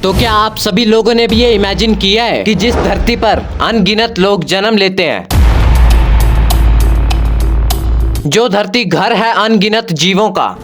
तो क्या आप सभी लोगों ने भी ये इमेजिन किया है कि जिस धरती पर अनगिनत लोग जन्म लेते हैं, जो धरती घर है अनगिनत जीवों का,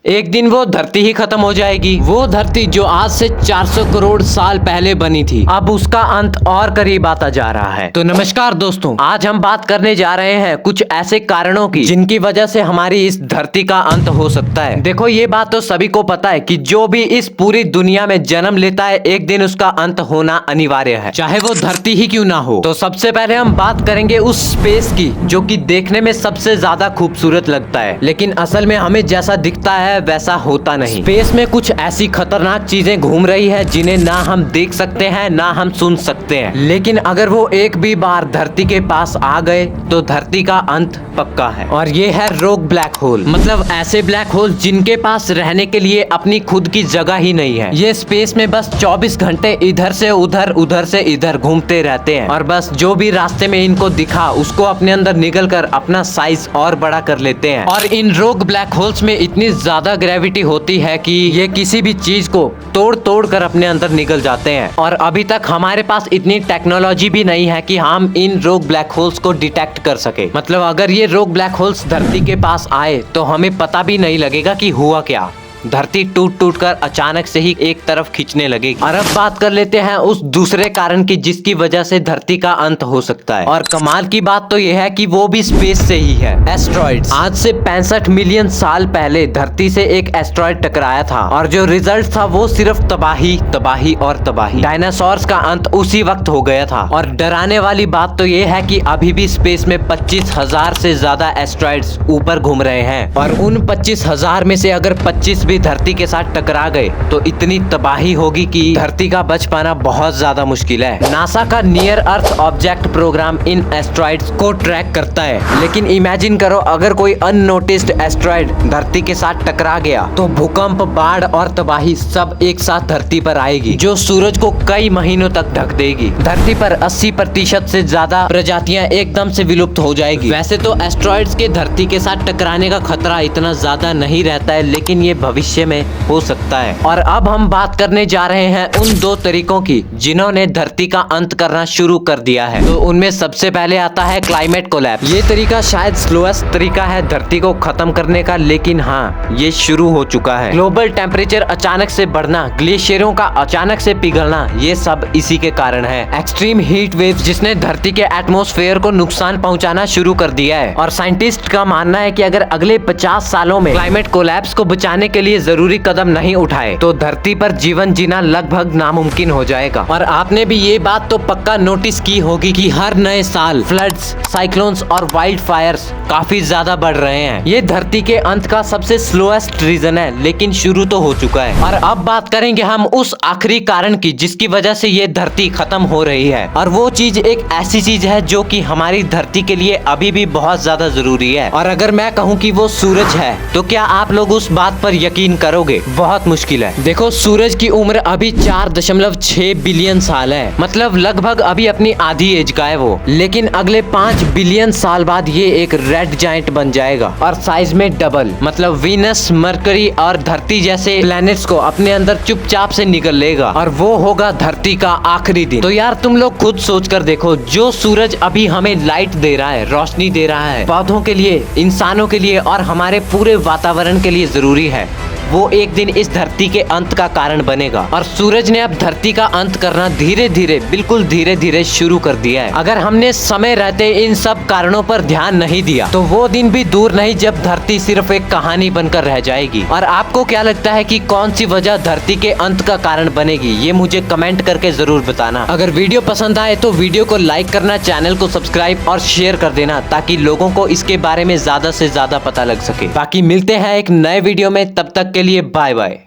एक दिन वो धरती ही खत्म हो जाएगी। वो धरती जो आज से 400 करोड़ साल पहले बनी थी, अब उसका अंत और करीब आता जा रहा है। तो नमस्कार दोस्तों, आज हम बात करने जा रहे हैं कुछ ऐसे कारणों की जिनकी वजह से हमारी इस धरती का अंत हो सकता है। देखो, ये बात तो सभी को पता है कि जो भी इस पूरी दुनिया में जन्म लेता है, एक दिन उसका अंत होना अनिवार्य है, चाहे वो धरती ही क्यों ना हो। तो सबसे पहले हम बात करेंगे उस स्पेस की जो कि देखने में सबसे ज्यादा खूबसूरत लगता है, लेकिन असल में हमें जैसा दिखता है वैसा होता नहीं। स्पेस में कुछ ऐसी खतरनाक चीजें घूम रही है जिन्हें ना हम देख सकते हैं ना हम सुन सकते हैं, लेकिन अगर वो एक भी बार धरती के पास आ गए तो धरती का अंत पक्का है। और ये है रोग ब्लैक होल, मतलब ऐसे ब्लैक होल जिनके पास रहने के लिए अपनी खुद की जगह ही नहीं है। ये स्पेस में बस 24 घंटे इधर से उधर, उधर से इधर घूमते रहते हैं और बस जो भी रास्ते में इनको दिखा उसको अपने अंदर निगल कर अपना साइज और बड़ा कर लेते हैं। और इन रोग ब्लैक होल्स में इतनी ज्यादा ग्रेविटी होती है कि ये किसी भी चीज को तोड़ तोड़ कर अपने अंदर निकल जाते हैं। और अभी तक हमारे पास इतनी टेक्नोलॉजी भी नहीं है कि हम इन रोग ब्लैक होल्स को डिटेक्ट कर सके। मतलब अगर ये रोग ब्लैक होल्स धरती के पास आए तो हमें पता भी नहीं लगेगा कि हुआ क्या। धरती टूट टूट कर अचानक से ही एक तरफ खींचने लगेगी। और अब बात कर लेते हैं उस दूसरे कारण की जिसकी वजह से धरती का अंत हो सकता है। और कमाल की बात तो यह है कि वो भी स्पेस से ही है, एस्ट्रॉइड्स। आज से 65 मिलियन साल पहले धरती से एक एस्ट्रॉइड टकराया था और जो रिजल्ट था वो सिर्फ तबाही, तबाही और तबाही। डायनासोर्स का अंत उसी वक्त हो गया था। और डराने वाली बात तो ये है कि अभी भी स्पेस में 25,000 से ज्यादा एस्ट्रॉइड्स ऊपर घूम रहे हैं और उन 25,000 में से अगर 25 भी धरती के साथ टकरा गए तो इतनी तबाही होगी कि धरती का बच पाना बहुत ज्यादा मुश्किल है। नासा का नियर अर्थ ऑब्जेक्ट प्रोग्राम इन एस्ट्रॉइड्स को ट्रैक करता है, लेकिन इमेजिन करो अगर कोई अननोटिस्ड एस्ट्रॉइड धरती के साथ टकरा गया तो भूकंप, बाढ़ और तबाही सब एक साथ धरती पर आएगी, जो सूरज को कई महीनों तक ढक देगी। धरती पर 80% से ज्यादा प्रजातियां एकदम से विलुप्त हो जाएगी। वैसे तो एस्ट्रॉइड्स के धरती के साथ टकराने का खतरा इतना ज्यादा नहीं रहता है, लेकिन ये भविष्य में हो सकता है। और अब हम बात करने जा रहे हैं उन दो तरीकों की जिन्होंने धरती का अंत करना शुरू कर दिया है। तो उनमें सबसे पहले आता है क्लाइमेट कोलैप्स। ये तरीका शायद स्लोएस्ट तरीका है धरती को खत्म करने का, लेकिन हाँ, ये शुरू हो चुका है। ग्लोबल टेम्परेचर अचानक से बढ़ना, ग्लेशियरों का अचानक से पिघलना, ये सब इसी के कारण है। एक्सट्रीम हीट वेव्स जिसने धरती के एटमॉस्फेयर को नुकसान पहुंचाना शुरू कर दिया है। और साइंटिस्ट का मानना है कि अगर अगले 50 सालों में क्लाइमेट कोलैप्स को बचाने के लिए जरूरी कदम नहीं उठाए तो धरती पर जीवन जीना लगभग नामुमकिन हो जाएगा। और आपने भी ये बात तो पक्का नोटिस की होगी कि हर नए साल फ्लड्स, साइक्लोन्स और वाइल्ड फायर्स काफी ज्यादा बढ़ रहे हैं। ये धरती के अंत का सबसे स्लोएस्ट रीजन है, लेकिन शुरू तो हो चुका है। और अब बात करेंगे हम उस आखिरी कारण की जिसकी वजह से ये धरती खत्म हो रही है। और वो चीज एक ऐसी चीज है जो कि हमारी धरती के लिए अभी भी बहुत ज्यादा जरूरी है। और अगर मैं कहूँ कि वो सूरज है तो क्या आप लोग उस बात पर यकीन करोगे? बहुत मुश्किल है। देखो, सूरज की उम्र अभी 4.6 बिलियन साल है, मतलब लगभग अभी अपनी आधी एज का है वो। लेकिन अगले 5 बिलियन साल बाद ये एक रेड जाइंट बन जाएगा और साइज में डबल, मतलब वीनस, मरकरी और धरती जैसे प्लैनेट्स को अपने अंदर चुपचाप से निकल लेगा और वो होगा धरती का आखिरी दिन। तो यार तुम लोग खुद सोच कर देखो, जो सूरज अभी हमें लाइट दे रहा है, रोशनी दे रहा है, पौधों के लिए, इंसानों के लिए और हमारे पूरे वातावरण के लिए जरूरी है, वो एक दिन इस धरती के अंत का कारण बनेगा। और सूरज ने अब धरती का अंत करना धीरे धीरे, बिल्कुल धीरे धीरे शुरू कर दिया है। अगर हमने समय रहते इन सब कारणों पर ध्यान नहीं दिया तो वो दिन भी दूर नहीं जब धरती सिर्फ एक कहानी बनकर रह जाएगी। और आपको क्या लगता है कि कौन सी वजह धरती के अंत का कारण बनेगी? ये मुझे कमेंट करके जरूर बताना। अगर वीडियो पसंद आए तो वीडियो को लाइक करना, चैनल को सब्सक्राइब और शेयर कर देना ताकि लोगों को इसके बारे में ज्यादा से ज्यादा पता लग सके। बाकी मिलते हैं एक नए वीडियो में, तब तक के लिए बाय बाय।